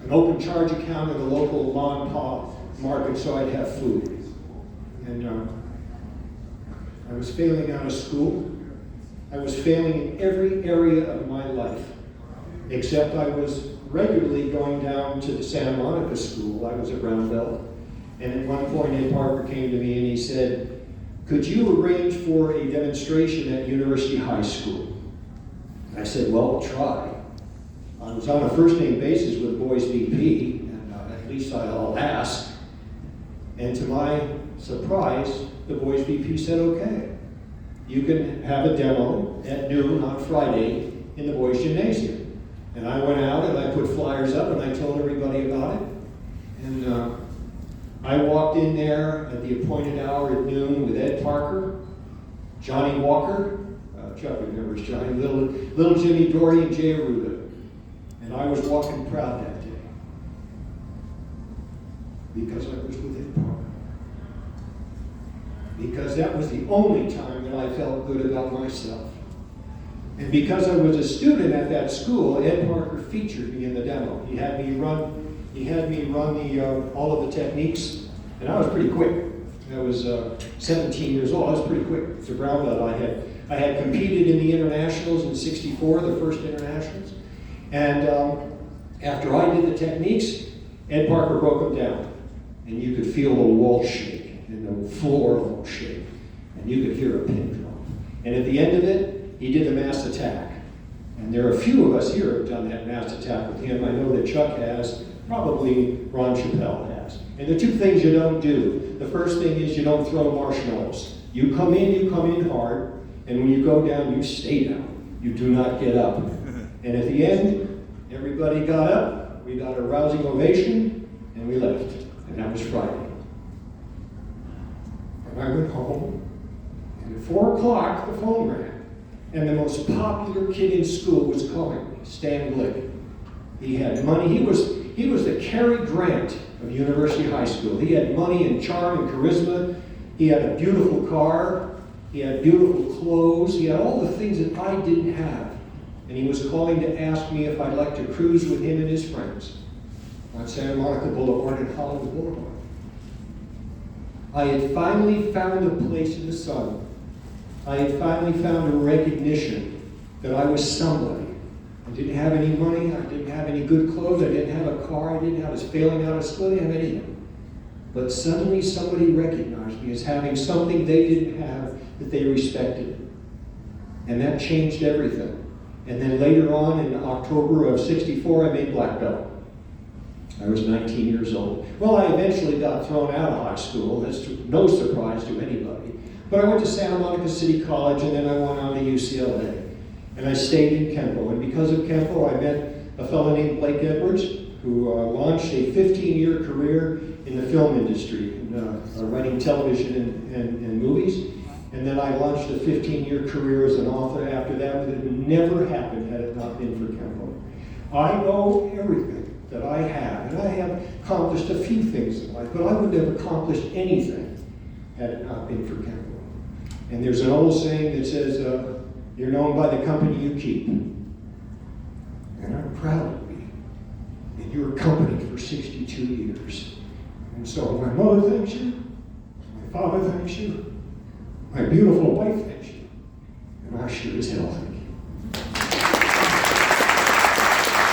an open charge account at a local mom and pop market so I'd have food. And I was failing out of school. I was failing in every area of my life, except I was regularly going down to the Santa Monica school. I was at Brown Belt. And at one point, Ed Parker came to me and he said, "Could you arrange for a demonstration at University High School?" And I said, "Well, I'll try." I was on a first-name basis with the boys' VP, and at least I'll ask. And to my surprise, the boys' VP said, "Okay, you can have a demo at noon on Friday in the boys' gymnasium." And I went out and I put flyers up and I told everybody about it. And I walked in there at the appointed hour at noon with Ed Parker, Johnny Walker, Chuck remembers Johnny, little Jimmy Dory, and Jay Aruda. And I was walking proud that day because I was with Ed Parker. Because that was the only time that I felt good about myself. And because I was a student at that school, Ed Parker featured me in the demo. He had me run all of the techniques, and I was pretty quick. I was 17 years old. I was pretty quick. It's a brown belt. I had competed in the internationals in '64, the first internationals. And after I did the techniques, Ed Parker broke them down. And you could feel the wall shake and the floor will shake. And you could hear a pin drop. And at the end of it, he did the mass attack. And there are a few of us here who have done that mass attack with him. I know that Chuck has, probably Ron Chappelle has. And the two things you don't do. The first thing is you don't throw marshmallows. You come in hard, and when you go down, you stay down. You do not get up. And at the end, everybody got up, we got a rousing ovation, and we left. And that was Friday. And I went home, and at 4 o'clock, the phone rang. And the most popular kid in school was calling me, Stan Blick. He had money. He was the Cary Grant of University High School. He had money and charm and charisma. He had a beautiful car. He had beautiful clothes. He had all the things that I didn't have. And he was calling to ask me if I'd like to cruise with him and his friends on Santa Monica Boulevard and Hollywood Boulevard. I had finally found a place in the sun. I had finally found a recognition that I was somebody. I didn't have any money, I didn't have any good clothes, I didn't have a car, I was failing out of school, I didn't have anything. But suddenly somebody recognized me as having something they didn't have that they respected. And that changed everything. And then later on in October of '64, I made black belt. I was 19 years old. Well, I eventually got thrown out of high school. That's no surprise to anybody. But I went to Santa Monica City College, and then I went on to UCLA. And I stayed in Kenpo. And because of Kenpo, I met a fellow named Blake Edwards, who launched a 15-year career in the film industry, writing television and movies. And then I launched a 15-year career as an author after that, but it would never happen had it not been for Kenpo. I know everything that I have, and I have accomplished a few things in life, but I wouldn't have accomplished anything had it not been for Kenpo. And there's an old saying that says, you're known by the company you keep. And I'm proud to be in your company for 62 years. And so my mother thanks you, my father thanks you, my beautiful wife thanks you, and I sure as hell